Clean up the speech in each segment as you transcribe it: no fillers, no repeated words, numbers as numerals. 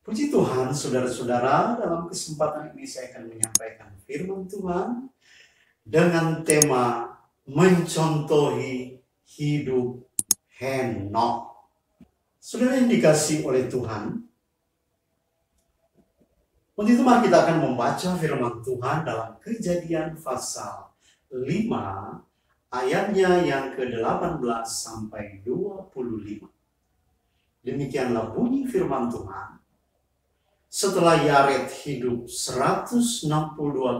Puji Tuhan, saudara-saudara, dalam kesempatan ini saya akan menyampaikan firman Tuhan dengan tema mencontohi hidup Henokh. Saudara yang dikasihi oleh Tuhan, untuk itu mari kita akan membaca firman Tuhan dalam Kejadian pasal 5 ayatnya yang ke-18 sampai 25. Demikianlah bunyi firman Tuhan. Setelah Yared hidup 162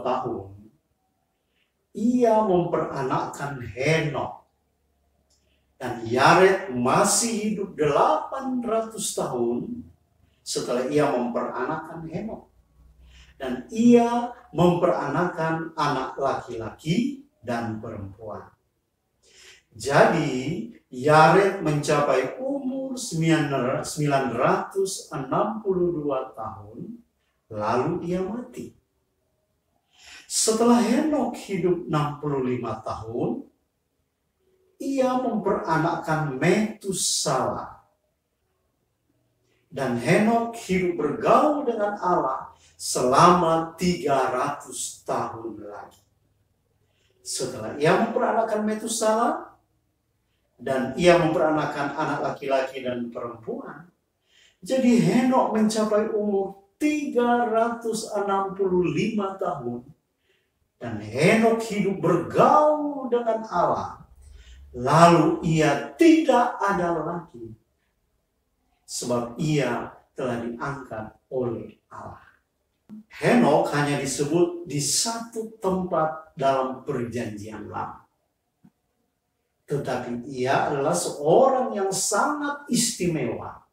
tahun, ia memperanakkan Henokh. Dan Yared masih hidup 800 tahun setelah ia memperanakkan Henokh. Dan ia memperanakkan anak laki-laki dan perempuan. Jadi Yared mencapai umur 962 tahun, lalu ia mati. Setelah Henokh hidup 65 tahun, ia memperanakkan Metusalah. Dan Henokh hidup bergaul dengan Allah selama 300 tahun lagi. Setelah ia memperanakkan Metusalah, dan ia memperanakkan anak laki-laki dan perempuan. Jadi Henokh mencapai umur 365 tahun. Dan Henokh hidup bergaul dengan Allah. Lalu ia tidak ada lagi. Sebab ia telah diangkat oleh Allah. Henokh hanya disebut di satu tempat dalam perjanjian lama. Tetapi ia adalah seorang yang sangat istimewa.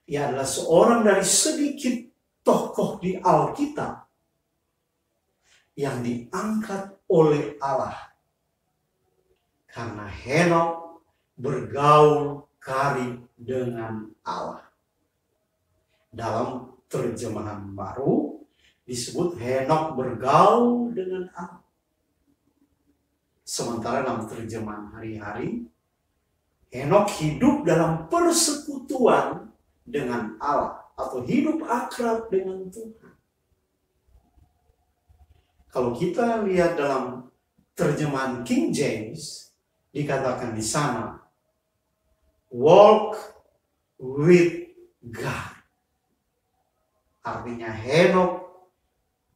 Ia adalah seorang dari sedikit tokoh di Alkitab yang diangkat oleh Allah. Karena Henokh bergaul karib dengan Allah. Dalam terjemahan baru disebut Henokh bergaul dengan Allah. Sementara dalam terjemahan hari-hari, Henokh hidup dalam persekutuan dengan Allah atau hidup akrab dengan Tuhan. Kalau kita lihat dalam terjemahan King James, dikatakan di sana, walk with God. Artinya Henokh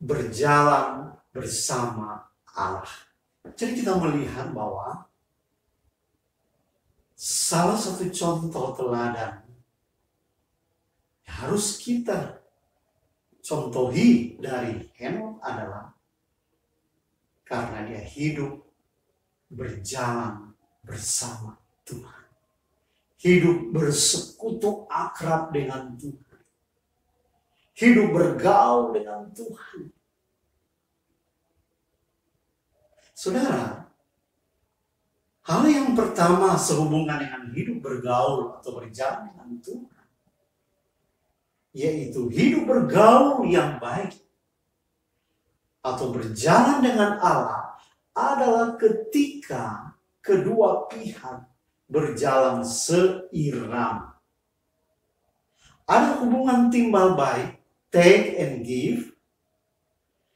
berjalan bersama Allah. Jadi kita melihat bahwa salah satu contoh teladan yang harus kita contohi dari Henokh adalah karena dia hidup berjalan bersama Tuhan. Hidup bersekutu akrab dengan Tuhan. Hidup bergaul dengan Tuhan. Saudara, hal yang pertama sehubungan dengan hidup bergaul atau berjalan dengan Tuhan, yaitu hidup bergaul yang baik atau berjalan dengan Allah adalah ketika kedua pihak berjalan seirama. Ada hubungan timbal baik, take and give,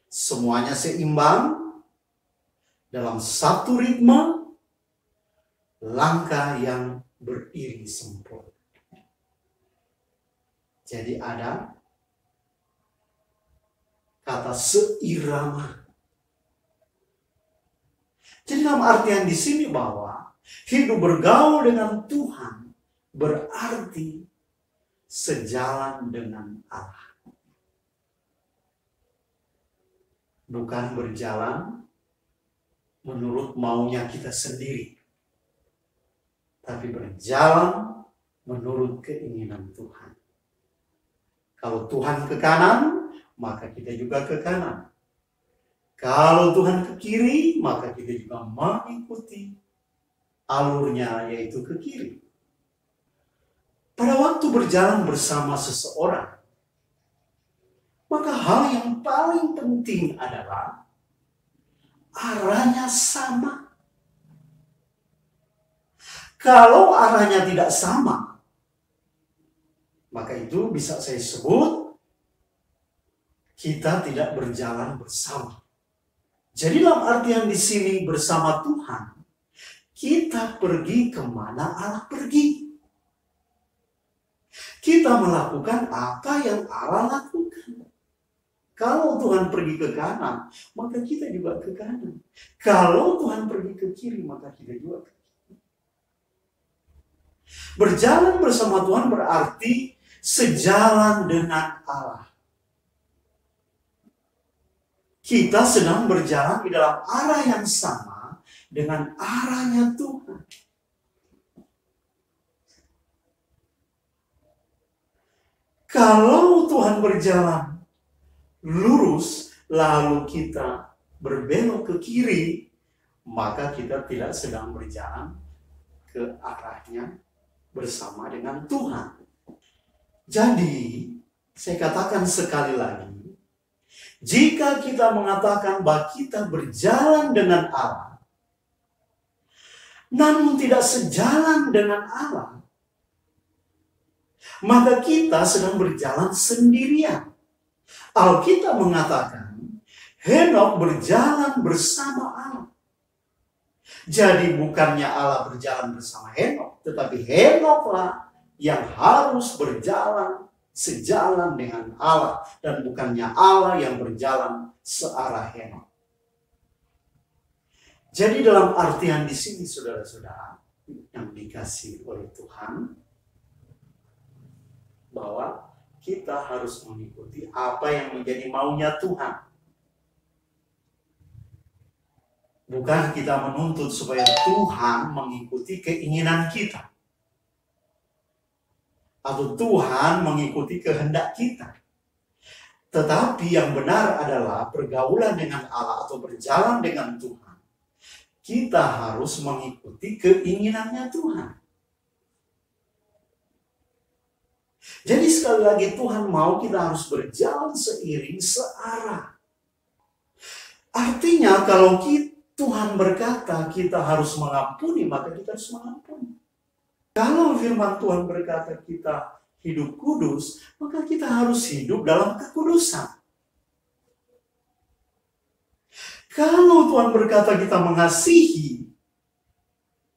semuanya seimbang, dalam satu ritme, langkah yang beriring sempurna. Jadi ada kata seirama. Jadi dalam artian di sini bahwa hidup bergaul dengan Tuhan berarti sejalan dengan Allah. Bukan berjalan menurut maunya kita sendiri, tapi berjalan menurut keinginan Tuhan. Kalau Tuhan ke kanan, maka kita juga ke kanan. Kalau Tuhan ke kiri, maka kita juga mengikuti alurnya, yaitu ke kiri. Pada waktu berjalan bersama seseorang, maka hal yang paling penting adalah arahnya sama. Kalau arahnya tidak sama, Maka itu bisa saya sebut kita tidak berjalan bersama. Jadi dalam artian di sini bersama Tuhan, kita pergi kemana Allah pergi. Kita melakukan apa yang Allah lakukan. Kalau Tuhan pergi ke kanan, maka kita juga ke kanan. Kalau Tuhan pergi ke kiri, maka kita juga ke kiri. Berjalan bersama Tuhan berarti sejalan dengan Allah. Kita sedang berjalan di dalam arah yang sama dengan arahnya Tuhan. Kalau Tuhan berjalan lurus, lalu kita berbelok ke kiri, maka kita tidak sedang berjalan ke arahnya bersama dengan Tuhan. Jadi, saya katakan sekali lagi, jika kita mengatakan bahwa kita berjalan dengan Allah, namun tidak sejalan dengan Allah, maka kita sedang berjalan sendirian. Alkitab mengatakan, Henokh berjalan bersama Allah. Jadi bukannya Allah berjalan bersama Henokh, tetapi Henokhlah yang harus berjalan sejalan dengan Allah, dan bukannya Allah yang berjalan searah Henokh. Jadi dalam artian di sini saudara-saudara yang dikasihi oleh Tuhan, bahwa kita harus mengikuti apa yang menjadi maunya Tuhan. Bukan kita menuntut supaya Tuhan mengikuti keinginan kita, atau Tuhan mengikuti kehendak kita. Tetapi yang benar adalah pergaulan dengan Allah atau berjalan dengan Tuhan. Kita harus mengikuti keinginannya Tuhan. Jadi sekali lagi Tuhan mau kita harus berjalan seiring, searah. Artinya kalau Tuhan berkata kita harus mengampuni, maka kita harus mengampuni. Kalau firman Tuhan berkata kita hidup kudus, maka kita harus hidup dalam kekudusan. Kalau Tuhan berkata kita mengasihi,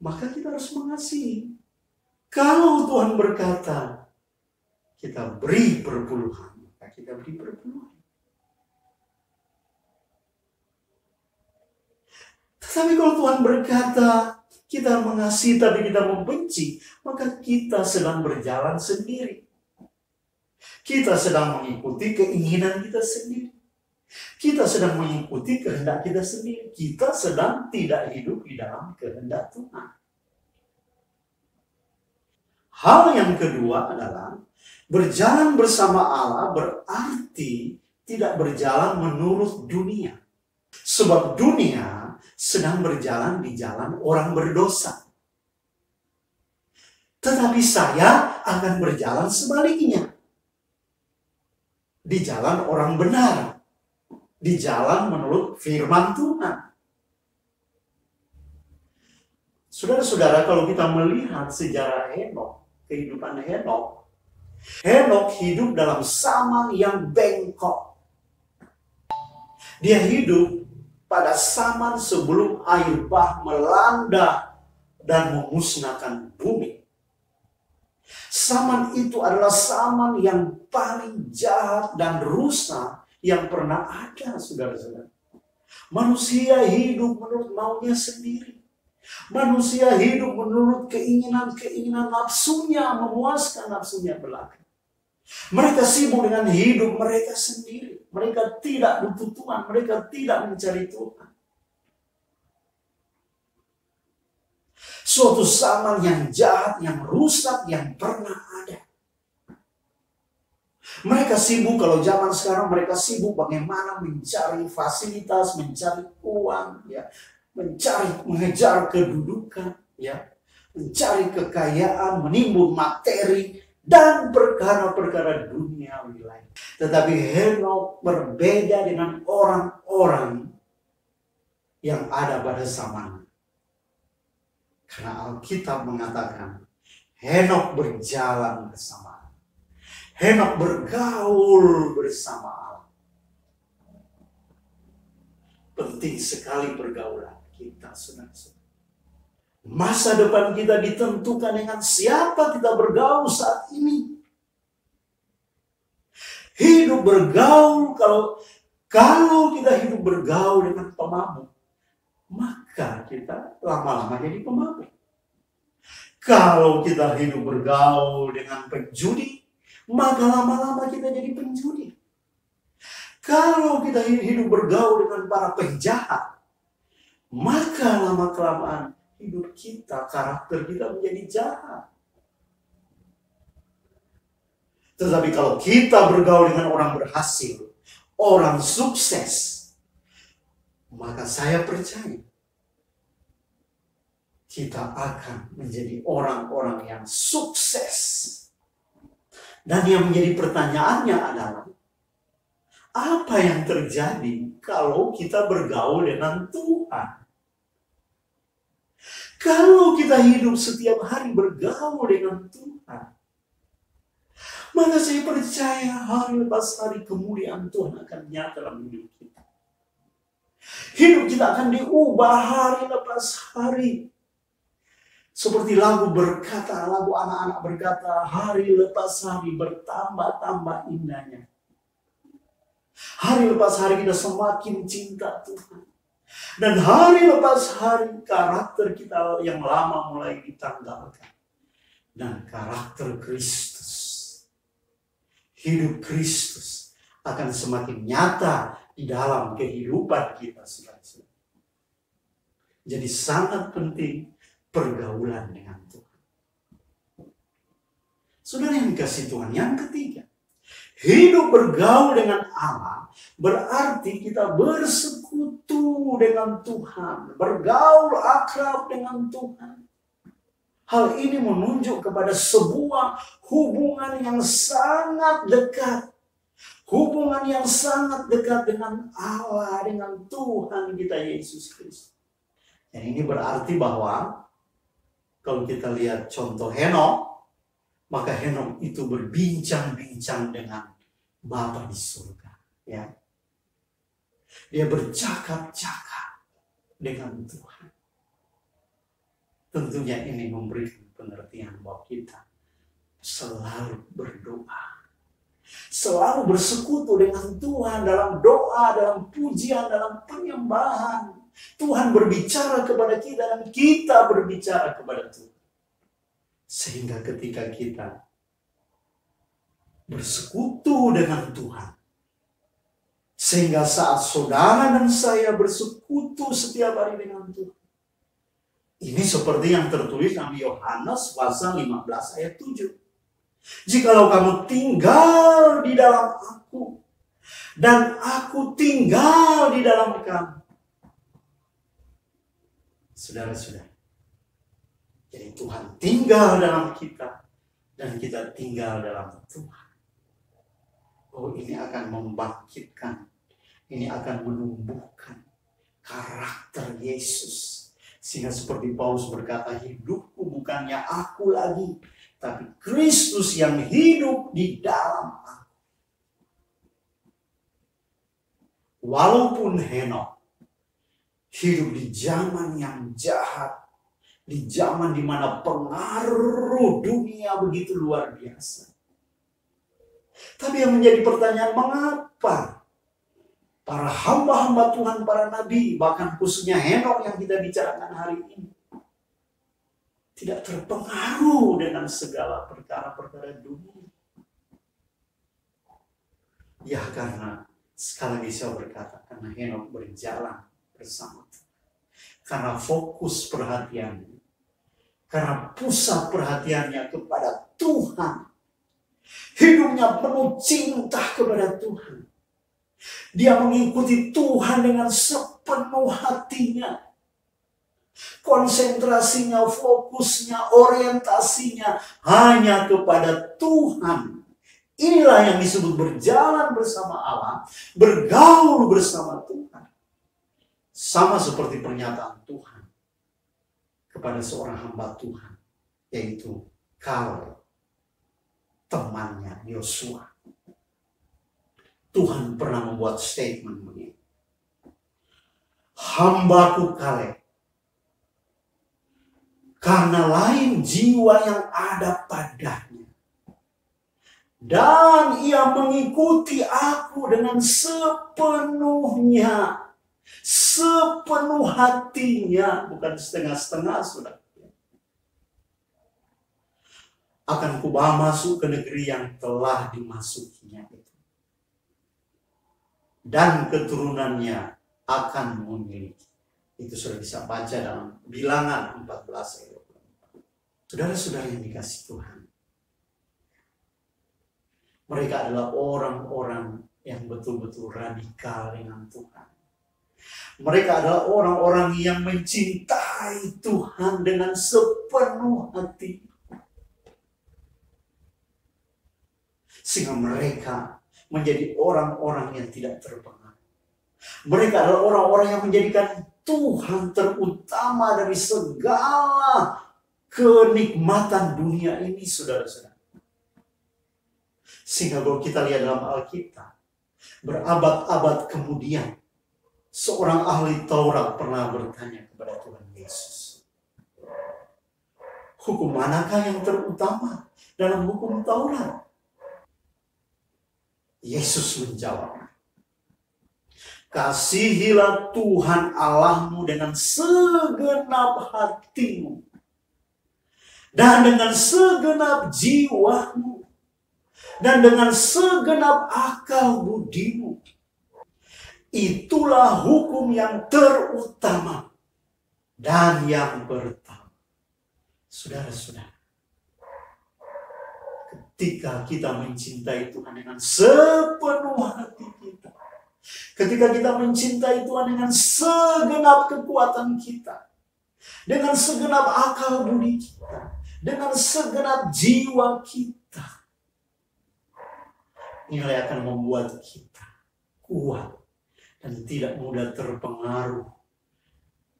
maka kita harus mengasihi. Kalau Tuhan berkata kita beri perpuluhan, maka kita beri perpuluhan. Tetapi kalau Tuhan berkata kita mengasihi tapi kita membenci, maka kita sedang berjalan sendiri. Kita sedang mengikuti keinginan kita sendiri. Kita sedang mengikuti kehendak kita sendiri. Kita sedang tidak hidup di dalam kehendak Tuhan. Hal yang kedua adalah berjalan bersama Allah berarti tidak berjalan menurut dunia. Sebab dunia sedang berjalan di jalan orang berdosa. Tetapi saya akan berjalan sebaliknya. Di jalan orang benar. Di jalan menurut firman Tuhan. Saudara-saudara, kalau kita melihat sejarah Henokh, kehidupan Henokh, Henokh hidup dalam zaman yang bengkok. Dia hidup pada zaman sebelum air bah melanda dan memusnahkan bumi. Zaman itu adalah zaman yang paling jahat dan rusak yang pernah ada, saudara-saudara. Manusia hidup menurut maunya sendiri. Manusia hidup menurut keinginan-keinginan nafsunya, memuaskan nafsunya belaka. Mereka sibuk dengan hidup mereka sendiri. Mereka tidak butuh Tuhan. Mereka tidak mencari Tuhan. Suatu zaman yang jahat, yang rusak, yang pernah ada. Mereka sibuk, kalau zaman sekarang mereka sibuk bagaimana mencari fasilitas, mencari uang, ya, mengejar kedudukan, ya, mencari kekayaan, menimbun materi, dan perkara-perkara duniawi lain. Tetapi Henokh berbeda dengan orang-orang yang ada pada zaman. Karena Alkitab mengatakan Henokh berjalan bersama. Henokh bergaul bersama Allah. Penting sekali pergaulan kita, saudara-saudara. Masa depan kita ditentukan dengan siapa kita bergaul saat ini. Hidup bergaul, kalau kita hidup bergaul dengan pemabuk, maka kita lama-lama jadi pemabuk. Kalau kita hidup bergaul dengan penjudi, maka lama-lama kita jadi penjudi. Kalau kita hidup bergaul dengan para penjahat, maka lama-kelamaan hidup kita, karakter kita menjadi jahat. Tetapi kalau kita bergaul dengan orang berhasil, orang sukses, maka saya percaya kita akan menjadi orang-orang yang sukses. Dan yang menjadi pertanyaannya adalah, apa yang terjadi kalau kita bergaul dengan Tuhan? Kalau kita hidup setiap hari bergaul dengan Tuhan, maka saya percaya hari lepas hari kemuliaan Tuhan akan nyata dalam hidup kita. Hidup kita akan diubah hari lepas hari. Seperti lagu anak-anak berkata, hari lepas hari bertambah-tambah indahnya. Hari lepas hari kita semakin cinta Tuhan. Dan hari lepas hari karakter kita yang lama mulai ditanggalkan. Dan karakter Kristus, hidup Kristus akan semakin nyata di dalam kehidupan kita, saudara-saudara. Jadi sangat penting pergaulan dengan Tuhan. Saudara yang dikasih Tuhan, yang ketiga, hidup bergaul dengan Allah berarti kita bersekutu dengan Tuhan, bergaul akrab dengan Tuhan. Hal ini menunjuk kepada sebuah hubungan yang sangat dekat. Hubungan yang sangat dekat dengan Allah, dengan Tuhan kita Yesus Kristus. Dan ini berarti bahwa kalau kita lihat contoh Henokh, maka Henokh itu berbincang-bincang dengan Bapa di surga. Ya. Dia bercakap-cakap dengan Tuhan. Tentunya ini memberikan pengertian bahwa kita selalu berdoa. Selalu bersekutu dengan Tuhan dalam doa, dalam pujian, dalam penyembahan. Tuhan berbicara kepada kita dan kita berbicara kepada Tuhan. Sehingga ketika kita bersekutu dengan Tuhan, sehingga saat saudara dan saya bersekutu setiap hari dengan Tuhan, ini seperti yang tertulis dalam Yohanes pasal 15 ayat 7. Jikalau kamu tinggal di dalam aku, dan aku tinggal di dalam kamu. Saudara-saudara, jadi Tuhan tinggal dalam kita, dan kita tinggal dalam Tuhan. Oh, ini akan membangkitkan, ini akan menumbuhkan karakter Yesus. Sehingga seperti Paulus berkata, hidupku bukannya aku lagi, tapi Kristus yang hidup di dalam aku. Walaupun Henokh hidup di zaman yang jahat, di zaman di mana pengaruh dunia begitu luar biasa. Tapi yang menjadi pertanyaan, mengapa para hamba-hamba Tuhan, para nabi, bahkan khususnya Henokh yang kita bicarakan hari ini, tidak terpengaruh dengan segala perkara-perkara dunia? Ya, karena sekali lagi saya berkata, karena Henokh berjalan bersama Tuhan. Karena fokus perhatiannya, karena pusat perhatiannya kepada Tuhan. Hidupnya penuh cinta kepada Tuhan. Dia mengikuti Tuhan dengan sepenuh hatinya. Konsentrasinya, fokusnya, orientasinya hanya kepada Tuhan. Inilah yang disebut berjalan bersama Allah, bergaul bersama Tuhan. Sama seperti pernyataan Tuhan kepada seorang hamba Tuhan, yaitu Kaleb. temannya Yosua. Tuhan pernah membuat statement begini. Hambaku Kaleb, karena lain jiwa yang ada padanya, dan ia mengikuti aku dengan sepenuhnya, sepenuh hatinya, bukan setengah-setengah, sudah. Akan kubawa masuk ke negeri yang telah dimasukinya itu, dan keturunannya akan memiliki. Itu sudah bisa baca dalam Bilangan 14 ayat 24. Saudara-saudara yang dikasih Tuhan, mereka adalah orang-orang yang betul-betul radikal dengan Tuhan. Mereka adalah orang-orang yang mencintai Tuhan dengan sepenuh hati. Sehingga mereka menjadi orang-orang yang tidak terpengaruh. Mereka adalah orang-orang yang menjadikan Tuhan terutama dari segala kenikmatan dunia ini, saudara-saudara. Sehingga kalau kita lihat dalam Alkitab, berabad-abad kemudian, seorang ahli Taurat pernah bertanya kepada Tuhan Yesus, hukum manakah yang terutama dalam hukum Taurat? Yesus menjawab, kasihilah Tuhan Allahmu dengan segenap hatimu, dan dengan segenap jiwamu, dan dengan segenap akal budimu. Itulah hukum yang terutama dan yang pertama. Saudara-saudara, ketika kita mencintai Tuhan dengan sepenuh hati kita, ketika kita mencintai Tuhan dengan segenap kekuatan kita, dengan segenap akal budi kita, dengan segenap jiwa kita, inilah yang akan membuat kita kuat dan tidak mudah terpengaruh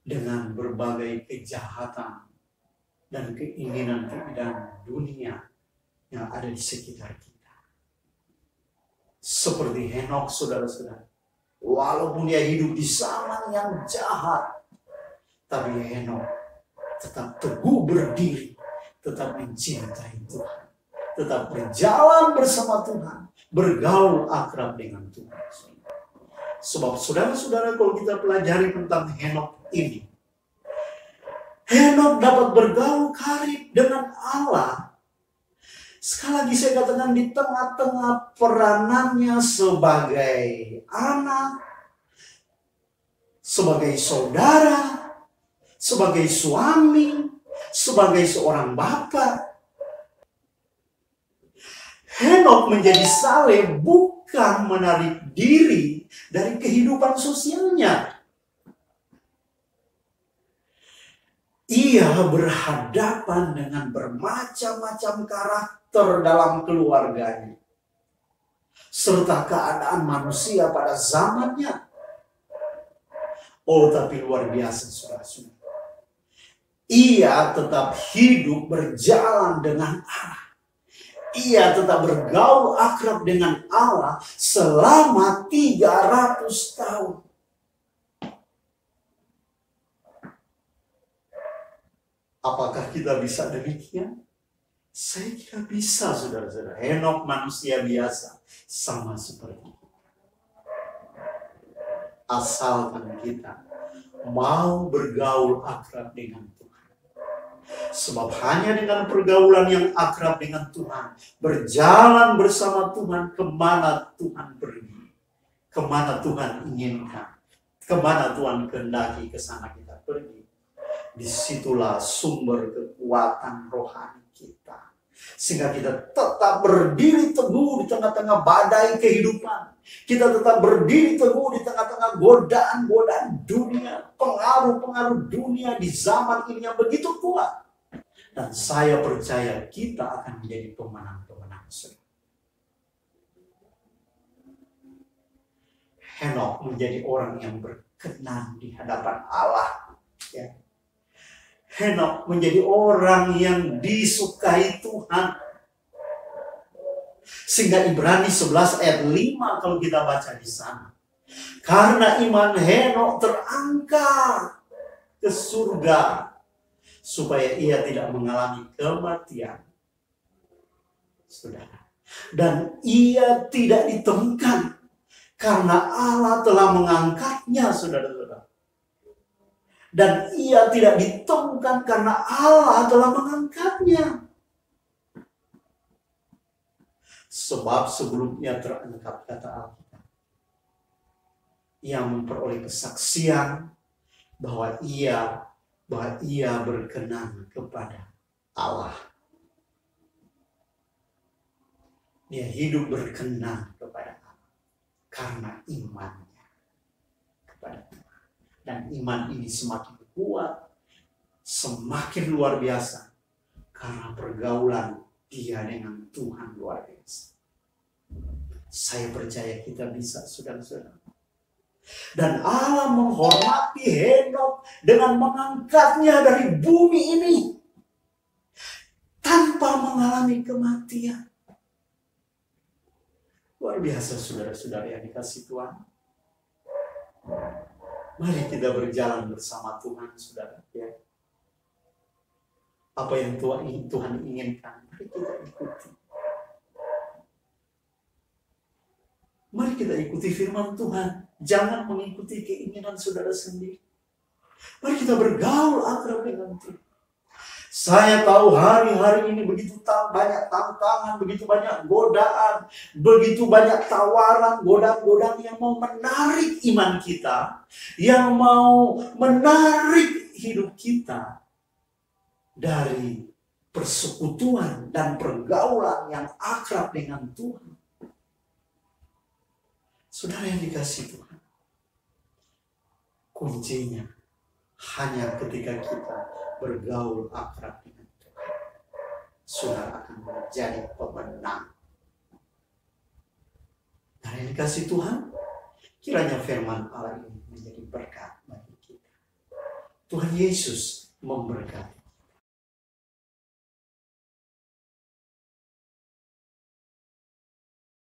dengan berbagai kejahatan dan keinginan-keinginan dunia yang ada di sekitar kita. Seperti Henokh, saudara-saudara, walaupun dia hidup di zaman yang jahat, tapi Henokh tetap teguh berdiri, tetap mencintai Tuhan, tetap berjalan bersama Tuhan, bergaul akrab dengan Tuhan. Sebab saudara-saudara, kalau kita pelajari tentang Henokh ini, Henokh dapat bergaul karib dengan Allah. Sekali lagi saya katakan, di tengah-tengah peranannya sebagai anak, sebagai saudara, sebagai suami, sebagai seorang bapak, Henokh menjadi saleh bukan menarik diri dari kehidupan sosialnya. Ia berhadapan dengan bermacam-macam karakter dalam keluarganya, serta keadaan manusia pada zamannya. Oh, tapi luar biasa, saudara-saudara. Ia tetap hidup berjalan dengan Allah. Ia tetap bergaul akrab dengan Allah selama 300 tahun. Apakah kita bisa demikian? Saya kira bisa, saudara-saudara. Henokh manusia biasa, sama seperti kita. Asalkan kita mau bergaul akrab dengan Tuhan. Sebab hanya dengan pergaulan yang akrab dengan Tuhan, berjalan bersama Tuhan kemana Tuhan pergi, kemana Tuhan inginkan, kemana Tuhan kehendaki, ke sana kita pergi. Disitulah sumber kekuatan rohani kita, sehingga kita tetap berdiri teguh di tengah-tengah badai kehidupan. Kita tetap berdiri teguh di tengah-tengah godaan-godaan dunia, pengaruh-pengaruh dunia di zaman ini yang begitu kuat. Dan saya percaya kita akan menjadi pemenang-pemenang. Henokh menjadi orang yang berkenan di hadapan Allah. Ya. Henokh menjadi orang yang disukai Tuhan. Sehingga Ibrani 11 ayat 5 kalau kita baca di sana. Karena iman Henok terangkat ke surga supaya ia tidak mengalami kematian. Saudara. Dan ia tidak ditemukan karena Allah telah mengangkatnya, saudara-saudara. Dan ia tidak ditemukan karena Allah telah mengangkatnya. Sebab sebelumnya terangkat, kata Alkitab, ia memperoleh kesaksian bahwa ia berkenan kepada Allah. Dia hidup berkenan kepada Allah karena imannya kepada Tuhan. Dan iman ini semakin kuat, semakin luar biasa karena pergaulan dia dengan Tuhan luar biasa. Saya percaya kita bisa, saudara-saudara. Dan Allah menghormati Henok dengan mengangkatnya dari bumi ini tanpa mengalami kematian. Luar biasa, saudara-saudara yang dikasihi Tuhan. Mari kita berjalan bersama Tuhan, saudara. Ya. Apa yang Tuhan inginkan, mari kita ikuti. Mari kita ikuti firman Tuhan. Jangan mengikuti keinginan saudara sendiri. Mari kita bergaul akrab dengan Tuhan. Saya tahu hari-hari ini begitu banyak tantangan, begitu banyak godaan, begitu banyak tawaran, godaan-godaan yang mau menarik iman kita, yang mau menarik hidup kita dari persekutuan dan pergaulan yang akrab dengan Tuhan. Saudara yang dikasihi Tuhan, kuncinya hanya ketika kita bergaul akrab dengan Tuhan, saudara akan menjadi pemenang. Nah, yang dikasihi Tuhan, kiranya firman Allah ini menjadi berkat bagi kita. Tuhan Yesus memberkati.